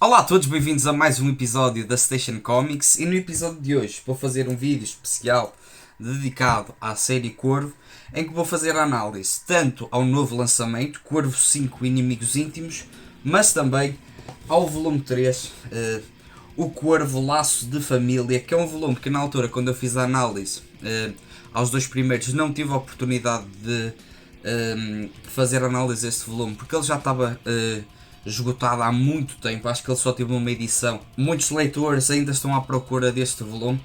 Olá a todos, bem-vindos a mais um episódio da Station Comics e no episódio de hoje vou fazer um vídeo especial dedicado à série Corvo, em que vou fazer a análise tanto ao novo lançamento, Corvo 5 Inimigos Íntimos, mas também ao volume 3, o Corvo Laço de Família, que é um volume que na altura, quando eu fiz a análise aos dois primeiros, não tive a oportunidade de fazer análise a este volume, porque ele já estava esgotado há muito tempo. Acho que ele só teve uma edição. Muitos leitores ainda estão à procura deste volume,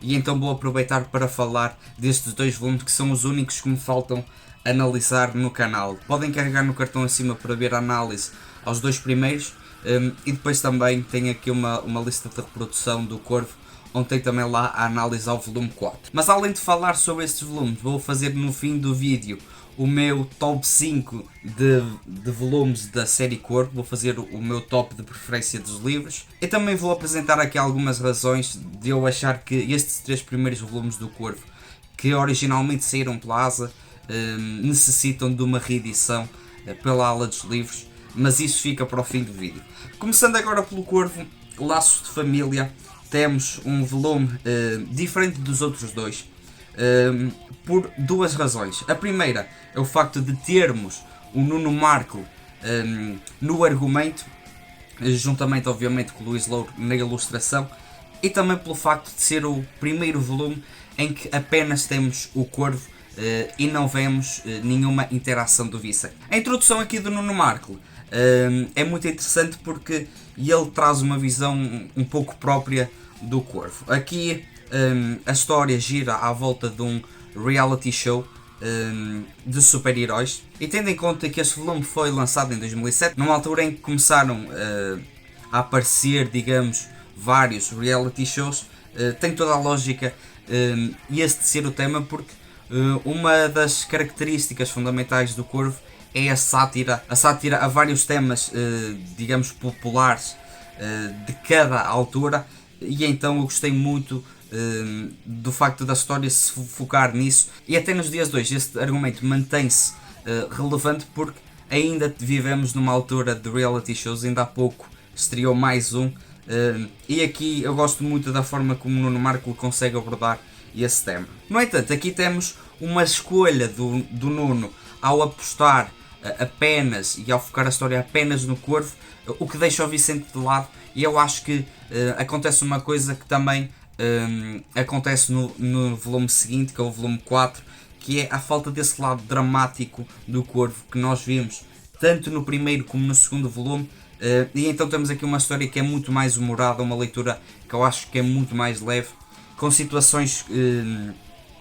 e então vou aproveitar para falar destes dois volumes, que são os únicos que me faltam analisar no canal. Podem carregar no cartão acima para ver a análise aos dois primeiros, e depois também tem aqui uma lista de reprodução do Corvo, onde tem também lá a análise ao volume 4. Mas além de falar sobre estes volumes, vou fazer no fim do vídeo o meu top 5 de volumes da série Corvo. Vou fazer o meu top de preferência dos livros. E também vou apresentar aqui algumas razões de eu achar que estes três primeiros volumes do Corvo, que originalmente saíram pela Asa, necessitam de uma reedição pela ala dos livros, mas isso fica para o fim do vídeo. Começando agora pelo Corvo Laços de Família, temos um volume diferente dos outros dois, por duas razões. A primeira é o facto de termos o Nuno Marco no argumento, juntamente obviamente com o Luís Louro na ilustração, e também pelo facto de ser o primeiro volume em que apenas temos o Corvo e não vemos nenhuma interação do Vicente. A introdução aqui do Nuno Marco é muito interessante porque ele traz uma visão um pouco própria do Corvo. Aqui a história gira à volta de um reality show de super-heróis, e tendo em conta que este volume foi lançado em 2007, numa altura em que começaram a aparecer, digamos, vários reality shows, tem toda a lógica este ser o tema, porque uma das características fundamentais do Corvo é a sátira a vários temas, digamos, populares de cada altura, e então eu gostei muito do facto da história se focar nisso, e até nos dias de hoje este argumento mantém-se relevante, porque ainda vivemos numa altura de reality shows. Ainda há pouco estreou mais um, e aqui eu gosto muito da forma como o Nuno Marco consegue abordar esse tema. No entanto, aqui temos uma escolha do Nuno ao apostar apenas e ao focar a história apenas no Corvo, o que deixa o Vicente de lado, e eu acho que acontece uma coisa que também acontece no volume seguinte, que é o volume 4, que é a falta desse lado dramático do Corvo que nós vimos tanto no primeiro como no segundo volume, e então temos aqui uma história que é muito mais humorada, uma leitura que eu acho que é muito mais leve, com situações,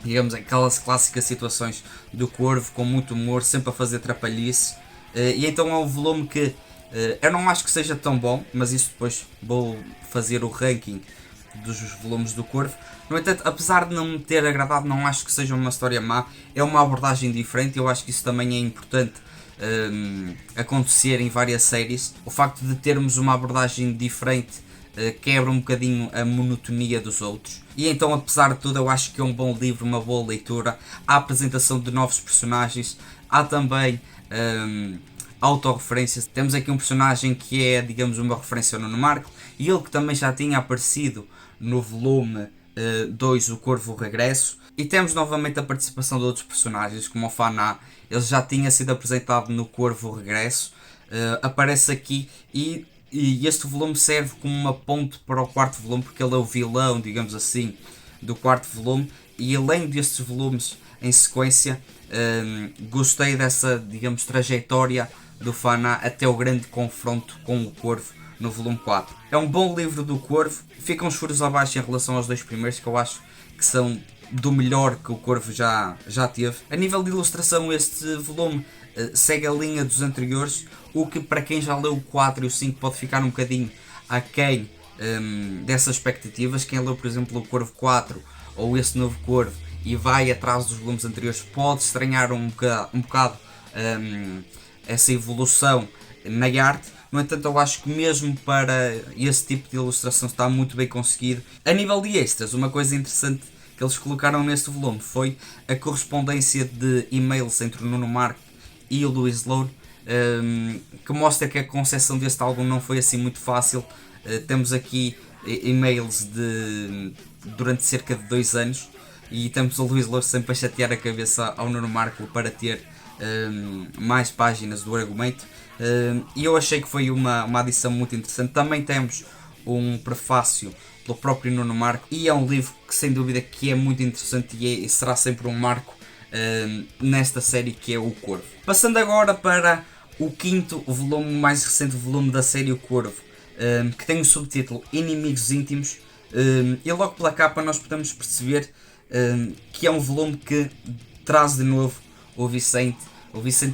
digamos, aquelas clássicas situações do Corvo, com muito humor, sempre a fazer trapalhice, e então é um volume que eu não acho que seja tão bom, mas isso depois vou fazer o ranking dos volumes do Corvo. No entanto, apesar de não me ter agradado, não acho que seja uma história má, é uma abordagem diferente. Eu acho que isso também é importante acontecer em várias séries. O facto de termos uma abordagem diferente quebra um bocadinho a monotonia dos outros, e então, apesar de tudo, eu acho que é um bom livro, uma boa leitura. Há a apresentação de novos personagens, há também autorreferências. Temos aqui um personagem que é, digamos, uma referência ao Nuno Marco, e ele que também já tinha aparecido no volume 2, O Corvo Regresso. E temos novamente a participação de outros personagens, como o Faná. Ele já tinha sido apresentado no Corvo Regresso, aparece aqui, e este volume serve como uma ponte para o quarto volume, porque ele é o vilão, digamos assim, do quarto volume. E além destes volumes em sequência, gostei dessa, digamos, trajetória do Faná até o grande confronto com o Corvo no volume 4. É um bom livro do Corvo, fica uns furos abaixo em relação aos dois primeiros, que eu acho que são do melhor que o Corvo já teve. A nível de ilustração, este volume segue a linha dos anteriores, o que para quem já leu o 4 e o 5 pode ficar um bocadinho aquém dessas expectativas. Quem leu, por exemplo, o Corvo 4 ou esse novo Corvo e vai atrás dos volumes anteriores pode estranhar um bocado essa evolução na arte. No entanto, eu acho que mesmo para esse tipo de ilustração está muito bem conseguido. A nível de extras, uma coisa interessante que eles colocaram neste volume foi a correspondência de e-mails entre o Nuno Marco e o Luís Louro, que mostra que a concepção deste álbum não foi assim muito fácil. Temos aqui e-mails durante cerca de 2 anos e temos o Luís Louro sempre a chatear a cabeça ao Nuno Marco para ter mais páginas do argumento, e eu achei que foi uma adição muito interessante. Também temos um prefácio pelo próprio Nuno Marco e é um livro que sem dúvida que é muito interessante e será sempre um marco nesta série, que é O Corvo. Passando agora para o quinto volume, o mais recente volume da série O Corvo, que tem o subtítulo Inimigos Íntimos, e logo pela capa nós podemos perceber que é um volume que traz de novo o Vicente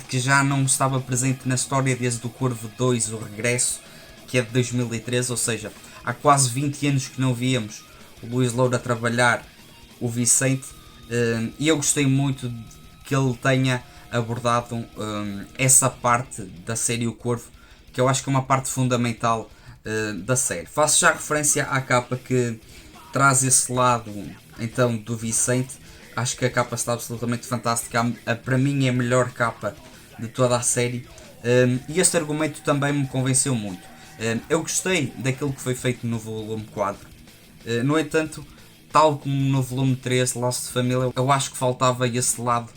que já não estava presente na história desde o Corvo 2, o Regresso, que é de 2013, ou seja, há quase 20 anos que não víamos o Luís Louro a trabalhar o Vicente, e eu gostei muito que ele tenha abordado essa parte da série O Corvo, que eu acho que é uma parte fundamental da série. Faço já referência à capa que traz esse lado então do Vicente. Acho que a capa está absolutamente fantástica. Para mim é a melhor capa de toda a série, e este argumento também me convenceu muito. Eu gostei daquilo que foi feito no volume 4. No entanto, tal como no volume 3, Laço de Família, eu acho que faltava esse lado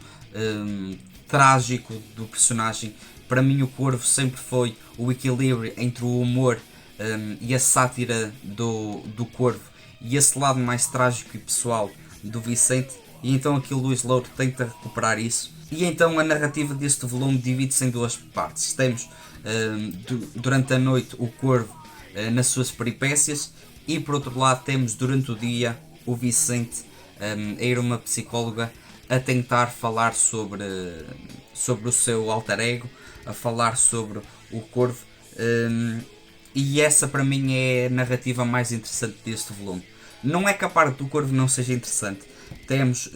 trágico do personagem. Para mim o Corvo sempre foi o equilíbrio entre o humor e a sátira do Corvo e esse lado mais trágico e pessoal do Vicente, e então aqui o Luís Louro tenta recuperar isso. E então a narrativa deste volume divide-se em duas partes. Temos durante a noite o Corvo nas suas peripécias, e por outro lado temos durante o dia o Vicente a ir a uma psicóloga a tentar falar sobre o seu alter ego, a falar sobre o Corvo, e essa para mim é a narrativa mais interessante deste volume. Não é que a parte do Corvo não seja interessante, temos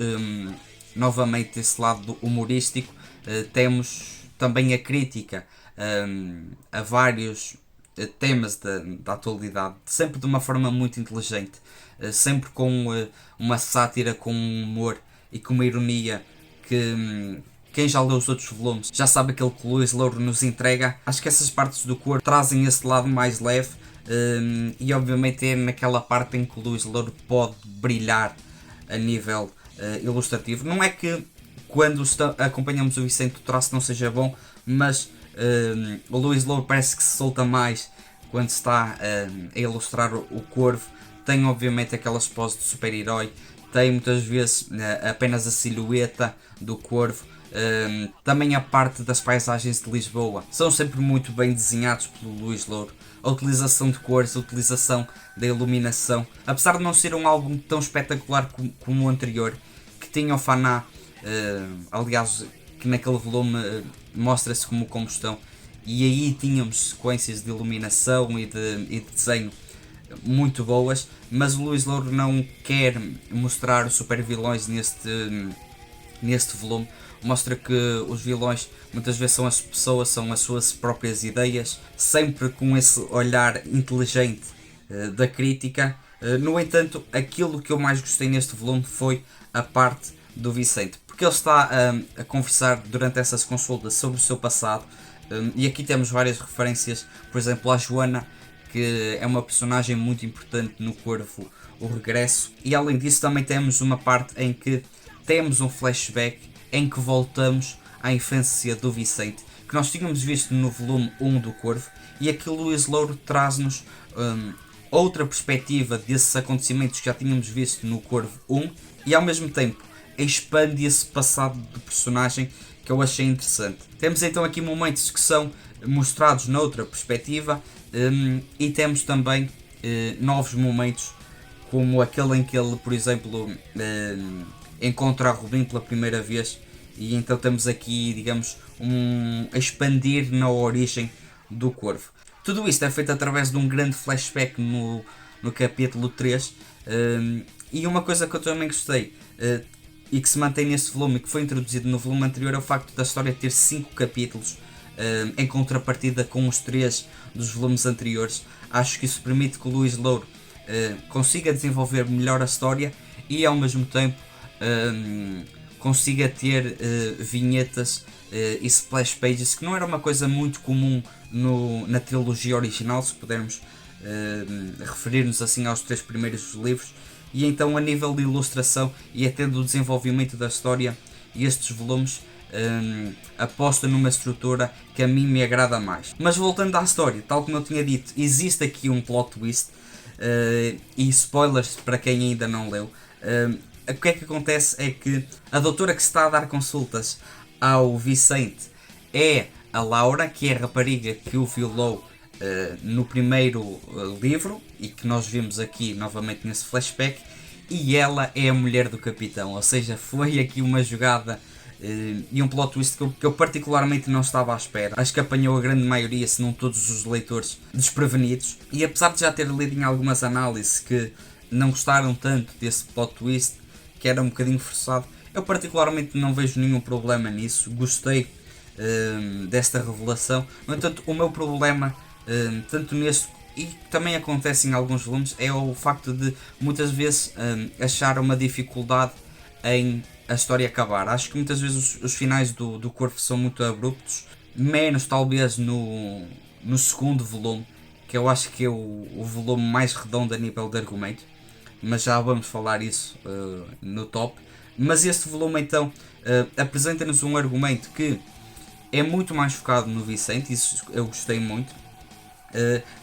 novamente esse lado humorístico, temos também a crítica a vários temas da atualidade, sempre de uma forma muito inteligente, sempre com uma sátira, com um humor e com uma ironia que quem já leu os outros volumes já sabe aquele que o Luís Louro nos entrega. Acho que essas partes do Corvo trazem esse lado mais leve, e obviamente é naquela parte em que o Luís Louro pode brilhar a nível ilustrativo. Não é que quando acompanhamos o Vicente o traço não seja bom, mas o Luís Louro parece que se solta mais quando está a ilustrar o Corvo. Tem obviamente aquelas poses de super-herói, tem muitas vezes apenas a silhueta do Corvo. Também a parte das paisagens de Lisboa são sempre muito bem desenhados pelo Luís Louro. A utilização de cores, a utilização da iluminação, apesar de não ser um álbum tão espetacular como o anterior, que tinha o Faná, aliás, que naquele volume mostra-se como combustão, e aí tínhamos sequências de iluminação e de desenho muito boas, mas o Luís Louro não quer mostrar os super vilões neste volume. Mostra que os vilões muitas vezes são as pessoas, são as suas próprias ideias, sempre com esse olhar inteligente da crítica. No entanto, aquilo que eu mais gostei neste volume foi a parte do Vicente, porque ele está a conversar durante essas consultas sobre o seu passado, e aqui temos várias referências, por exemplo, à Joana, que é uma personagem muito importante no Corvo, o Regresso, e além disso também temos uma parte em que temos um flashback em que voltamos à infância do Vicente, que nós tínhamos visto no volume 1 do Corvo, e aqui o Luís Louro traz-nos outra perspectiva desses acontecimentos que já tínhamos visto no Corvo 1, e ao mesmo tempo expande esse passado do personagem que eu achei interessante. Temos então aqui momentos que são mostrados noutra perspectiva, e temos também novos momentos, como aquele em que ele, por exemplo, encontra a Rubim pela primeira vez, e então temos aqui, digamos, a expandir na origem do Corvo. Tudo isto é feito através de um grande flashback no capítulo 3, e uma coisa que eu também gostei e que se mantém neste volume e que foi introduzido no volume anterior é o facto da história ter 5 capítulos, em contrapartida com os 3 dos volumes anteriores. Acho que isso permite que o Luís Louro consiga desenvolver melhor a história e ao mesmo tempo consiga ter vinhetas e splash pages, que não era uma coisa muito comum na trilogia original, se pudermos referir-nos assim aos 3 primeiros livros. E então, a nível de ilustração e até do desenvolvimento da história, estes volumes apostam numa estrutura que a mim me agrada mais. Mas voltando à história, tal como eu tinha dito, existe aqui um plot twist e spoilers para quem ainda não leu. O que é que acontece é que a doutora que está a dar consultas ao Vicente é a Laura, que é a rapariga que o violou no primeiro livro e que nós vimos aqui novamente nesse flashback, e ela é a mulher do capitão. Ou seja, foi aqui uma jogada e um plot twist que eu particularmente não estava à espera. Acho que apanhou a grande maioria, se não todos os leitores, desprevenidos. E apesar de já ter lido em algumas análises que não gostaram tanto desse plot twist, que era um bocadinho forçado, eu particularmente não vejo nenhum problema nisso. Gostei desta revelação. No entanto, o meu problema, tanto neste e também acontece em alguns volumes, é o facto de muitas vezes achar uma dificuldade em a história acabar. Acho que muitas vezes os finais do Corvo são muito abruptos, menos talvez no segundo volume, que eu acho que é o volume mais redondo a nível de argumento, mas já vamos falar isso no top. Mas este volume então apresenta-nos um argumento que é muito mais focado no Vicente, isso eu gostei muito.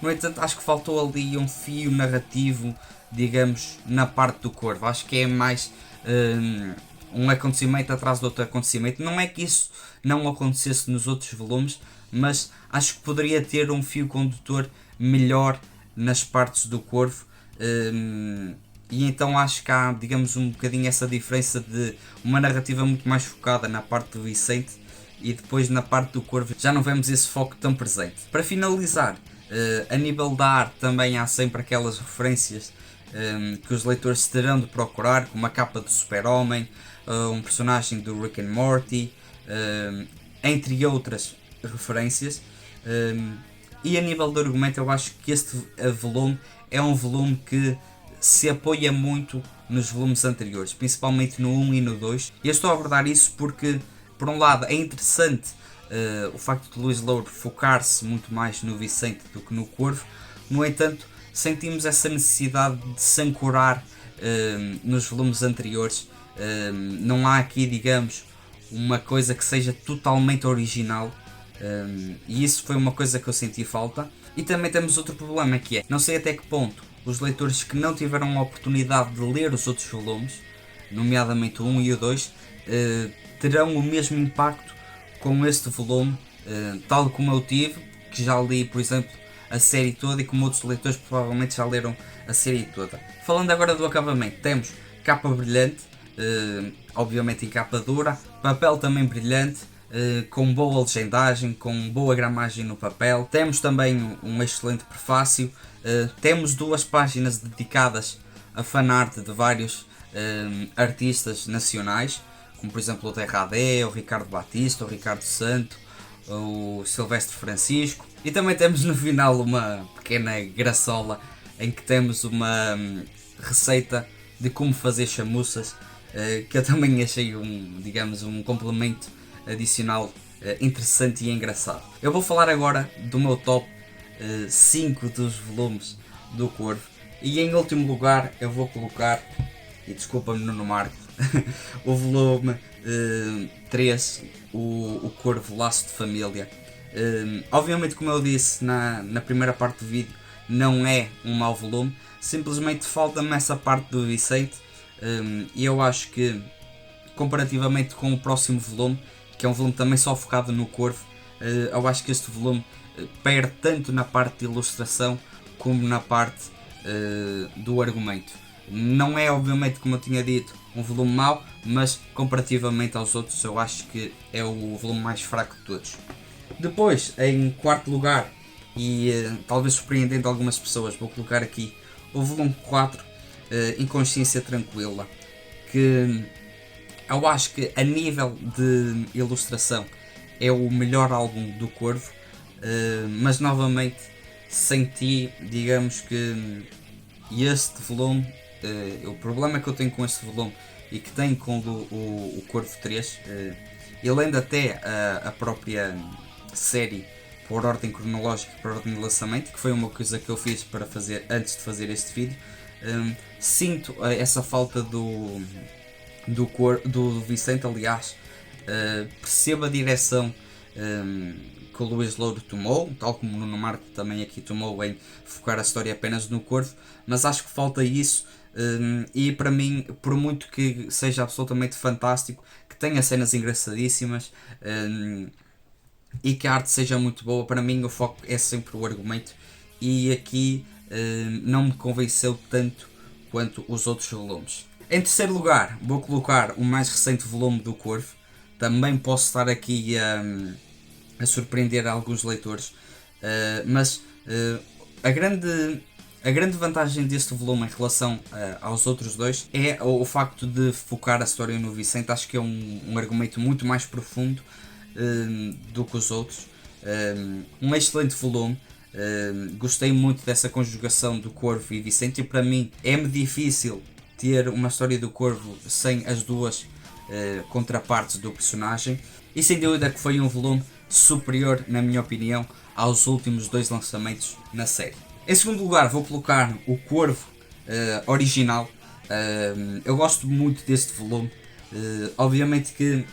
No entanto, acho que faltou ali um fio narrativo, digamos, na parte do Corvo. Acho que é mais um acontecimento atrás de outro acontecimento. Não é que isso não acontecesse nos outros volumes, mas acho que poderia ter um fio condutor melhor nas partes do Corvo. E então acho que há, digamos, um bocadinho essa diferença de uma narrativa muito mais focada na parte do Vicente, e depois na parte do Corvo já não vemos esse foco tão presente. Para finalizar, a nível da arte também há sempre aquelas referências que os leitores terão de procurar, como a capa do Super-Homem, um personagem do Rick and Morty, entre outras referências. E a nível do argumento, eu acho que este volume é um volume que se apoia muito nos volumes anteriores, principalmente no 1 e no 2. E eu estou a abordar isso porque, por um lado, é interessante o facto de Louise Lowe focar-se muito mais no Vicente do que no Corvo. No entanto, sentimos essa necessidade de se ancorar nos volumes anteriores. Não há aqui, digamos, uma coisa que seja totalmente original, e isso foi uma coisa que eu senti falta. E também temos outro problema, que é, não sei até que ponto os leitores que não tiveram a oportunidade de ler os outros volumes, nomeadamente o 1 e o 2, terão o mesmo impacto com este volume, tal como eu tive, que já li, por exemplo, a série toda, e como outros leitores provavelmente já leram a série toda. Falando agora do acabamento, temos capa brilhante, obviamente em capa dura, papel também brilhante, com boa legendagem, com boa gramagem no papel. Temos também um excelente prefácio, temos 2 páginas dedicadas a fanart de vários artistas nacionais, como por exemplo o Terradé, o Ricardo Batista, o Ricardo Santo, o Silvestre Francisco. E também temos no final uma pequena graçola em que temos uma receita de como fazer chamuças, que eu também achei um complemento adicional interessante e engraçado. Eu vou falar agora do meu top 5 dos volumes do Corvo, e em último lugar eu vou colocar, e desculpa-me Nuno Marco, o volume 3, o Corvo Laço de Família. Obviamente, como eu disse na primeira parte do vídeo, não é um mau volume, simplesmente falta-me essa parte do Vicente, e eu acho que comparativamente com o próximo volume, que é um volume também só focado no Corvo, eu acho que este volume perde tanto na parte de ilustração como na parte do argumento. Não é, obviamente, como eu tinha dito, um volume mau, mas comparativamente aos outros eu acho que é o volume mais fraco de todos. Depois, em quarto lugar, e talvez surpreendendo algumas pessoas, vou colocar aqui o volume 4, Inconsciência Tranquila, que eu acho que a nível de ilustração é o melhor álbum do Corvo, mas novamente senti, digamos que este volume, o problema que eu tenho com este volume e que tem com o Corvo 3, ele ainda até a própria série por ordem cronológica, por ordem de lançamento, que foi uma coisa que eu fiz para fazer antes de fazer este vídeo. Sinto essa falta do Vicente, aliás, percebo a direção que o Luís Louro tomou, tal como o Nuno Marco também aqui tomou, em focar a história apenas no Corvo, mas acho que falta isso. E para mim, por muito que seja absolutamente fantástico, que tenha cenas engraçadíssimas e que a arte seja muito boa, para mim o foco é sempre o argumento, e aqui não me convenceu tanto quanto os outros volumes. Em terceiro lugar, vou colocar o mais recente volume do Corvo. Também posso estar aqui a surpreender alguns leitores, mas a grande vantagem deste volume em relação aos outros dois é o facto de focar a história no Vicente. Acho que é um argumento muito mais profundo do que os outros. Um excelente volume. Gostei muito dessa conjugação do Corvo e Vicente, e para mim é-me difícil ter uma história do Corvo sem as duas contrapartes do personagem, e sem dúvida que foi um volume superior, na minha opinião, aos últimos dois lançamentos na série. Em segundo lugar, vou colocar o Corvo original. Eu gosto muito deste volume. Obviamente que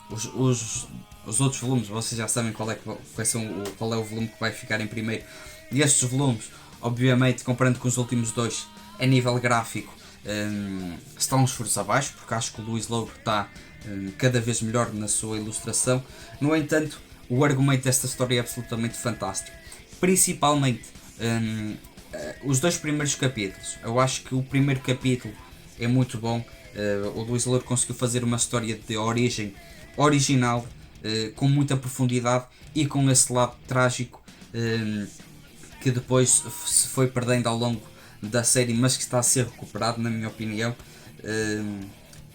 os outros volumes, vocês já sabem qual é o volume que vai ficar em primeiro. E estes volumes, obviamente, comparando com os últimos dois, a nível gráfico, estão uns furos abaixo, porque acho que o Luís Louro está cada vez melhor na sua ilustração. No entanto, o argumento desta história é absolutamente fantástico. Principalmente os dois primeiros capítulos. Eu acho que o primeiro capítulo é muito bom. O Luís Louro conseguiu fazer uma história de origem original, com muita profundidade e com esse lado trágico que depois se foi perdendo ao longo da série, mas que está a ser recuperado, na minha opinião.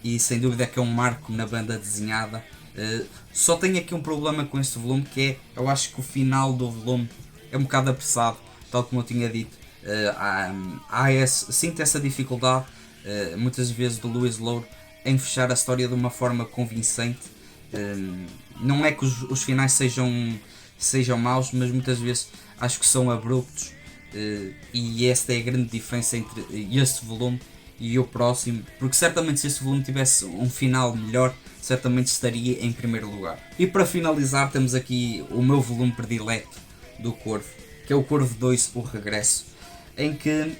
E sem dúvida que é um marco na banda desenhada. Só tenho aqui um problema com este volume, que é, eu acho que o final do volume é um bocado apressado, tal como eu tinha dito. Sinto essa dificuldade muitas vezes do Luís Louro em fechar a história de uma forma convincente. Não é que os finais sejam maus, mas muitas vezes acho que são abruptos, e esta é a grande diferença entre este volume e o próximo, porque certamente se este volume tivesse um final melhor, certamente estaria em primeiro lugar. E para finalizar, temos aqui o meu volume predileto do Corvo, que é o Corvo 2, o Regresso, em que,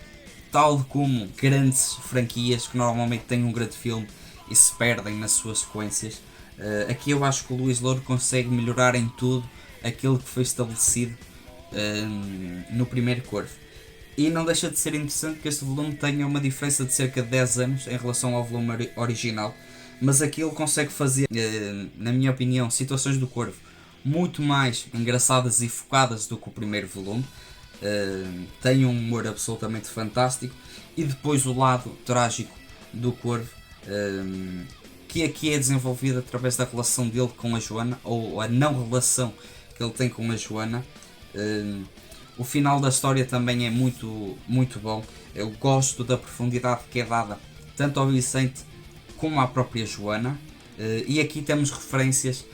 tal como grandes franquias que normalmente têm um grande filme e se perdem nas suas sequências, aqui eu acho que o Luís Louro consegue melhorar em tudo aquilo que foi estabelecido no primeiro Corvo. E não deixa de ser interessante que este volume tenha uma diferença de cerca de 10 anos em relação ao volume original, mas aqui ele consegue fazer, na minha opinião, situações do Corvo muito mais engraçadas e focadas do que o primeiro volume. Tem um humor absolutamente fantástico, e depois o lado trágico do Corvo, que aqui é desenvolvido através da relação dele com a Joana, ou a não relação que ele tem com a Joana. O final da história também é muito, muito bom. Eu gosto da profundidade que é dada tanto ao Vicente como à própria Joana, e aqui temos referências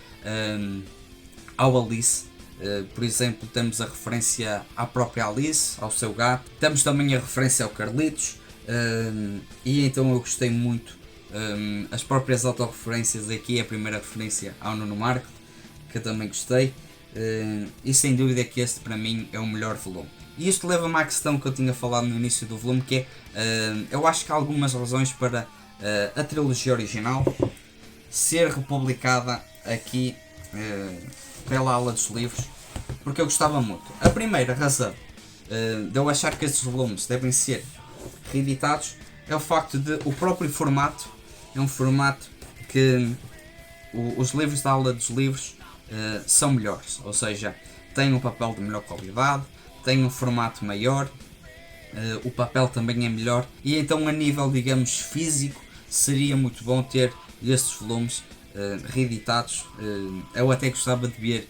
ao Alice. Por exemplo, temos a referência à própria Alice, ao seu gato. Temos também a referência ao Carlitos, e então eu gostei muito. As próprias autorreferências, aqui é a primeira referência ao Nuno Marco, que eu também gostei. E sem dúvida que este para mim é o melhor volume. E isto leva-me à questão que eu tinha falado no início do volume, que é, eu acho que há algumas razões para a trilogia original ser republicada aqui pela Ala dos Livros, porque eu gostava muito. A primeira razão de eu achar que estes volumes devem ser reeditados é o facto de o próprio formato é um formato que os livros da Ala dos Livros são melhores, ou seja, têm um papel de melhor qualidade, têm um formato maior, o papel também é melhor, e então a nível, digamos, físico, seria muito bom ter estes volumes reeditados. Eu até gostava de ver,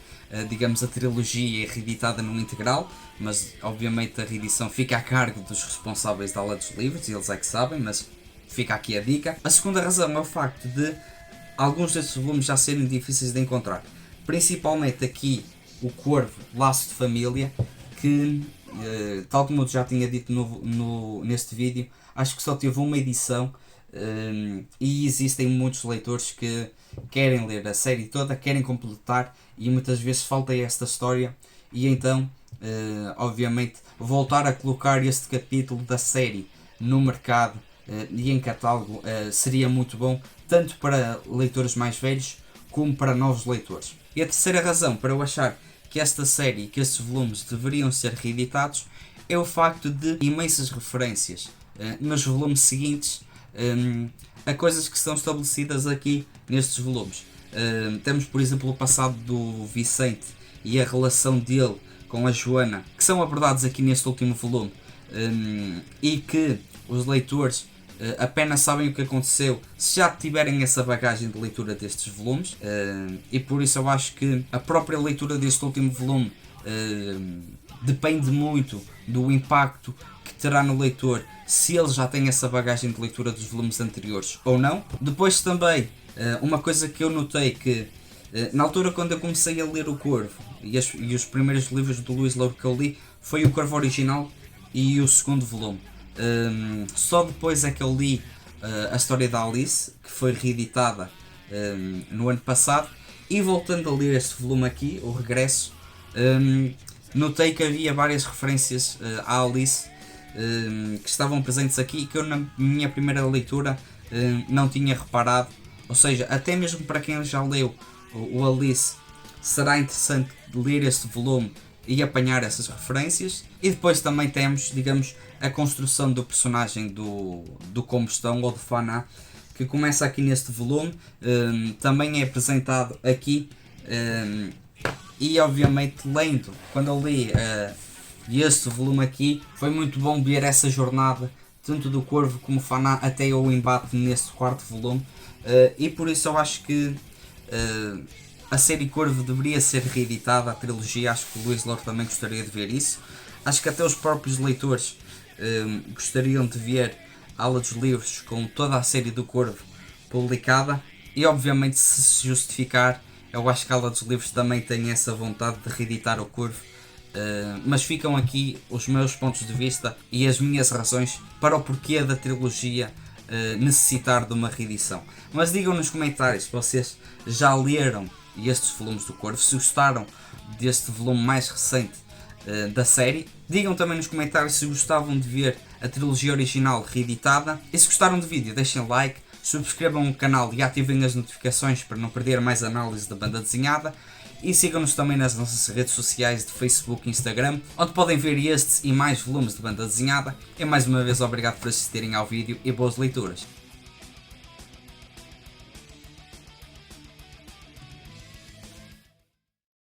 digamos, a trilogia reeditada no integral, mas obviamente a reedição fica a cargo dos responsáveis da Ala dos Livros, e eles é que sabem, mas Fica aqui a dica. A segunda razão é o facto de alguns destes volumes já serem difíceis de encontrar. Principalmente aqui o Corvo, Laço de Família, que, tal como eu já tinha dito neste vídeo, acho que só teve uma edição, e existem muitos leitores que querem ler a série toda, querem completar, e muitas vezes falta esta história, e então, obviamente, voltar a colocar este capítulo da série no mercado e em catálogo seria muito bom, tanto para leitores mais velhos como para novos leitores. E a terceira razão para eu achar que esta série e que estes volumes deveriam ser reeditados é o facto de imensas referências nos volumes seguintes a coisas que são estabelecidas aqui nestes volumes. Temos, por exemplo, o passado do Vicente e a relação dele com a Joana, que são abordados aqui neste último volume, e que os leitores apenas sabem o que aconteceu se já tiverem essa bagagem de leitura destes volumes, e por isso eu acho que a própria leitura deste último volume depende muito do impacto que terá no leitor, se ele já tem essa bagagem de leitura dos volumes anteriores ou não. Depois também, uma coisa que eu notei que na altura quando eu comecei a ler o Corvo e os primeiros livros do Lewis Lowe que eu li foi o Corvo original e o segundo volume. Só depois é que eu li a história da Alice, que foi reeditada no ano passado, e voltando a ler este volume aqui, o Regresso, notei que havia várias referências à Alice que estavam presentes aqui e que eu na minha primeira leitura não tinha reparado. Ou seja, até mesmo para quem já leu o Alice, será interessante ler este volume e apanhar essas referências. E depois também temos, digamos, a construção do personagem do Combustão ou do Faná, que começa aqui neste volume, também é apresentado aqui, e obviamente lendo, quando eu li este volume aqui, foi muito bom ver essa jornada, tanto do Corvo como Faná até o embate neste quarto volume, e por isso eu acho que a série Corvo deveria ser reeditada, a trilogia. Acho que o Lewis Lowe também gostaria de ver isso. Acho que até os próprios leitores gostariam de ver a Ala dos Livros com toda a série do Corvo publicada, e obviamente, se justificar, eu acho que a Ala dos Livros também tem essa vontade de reeditar o Corvo, mas ficam aqui os meus pontos de vista e as minhas razões para o porquê da trilogia necessitar de uma reedição. Mas digam nos comentários se vocês já leram estes volumes do Corvo, se gostaram deste volume mais recente da série. Digam também nos comentários se gostavam de ver a trilogia original reeditada, e se gostaram do vídeo deixem like, subscrevam o canal e ativem as notificações para não perder mais análise da banda desenhada, e sigam-nos também nas nossas redes sociais de Facebook e Instagram, onde podem ver estes e mais volumes de banda desenhada. E mais uma vez obrigado por assistirem ao vídeo e boas leituras.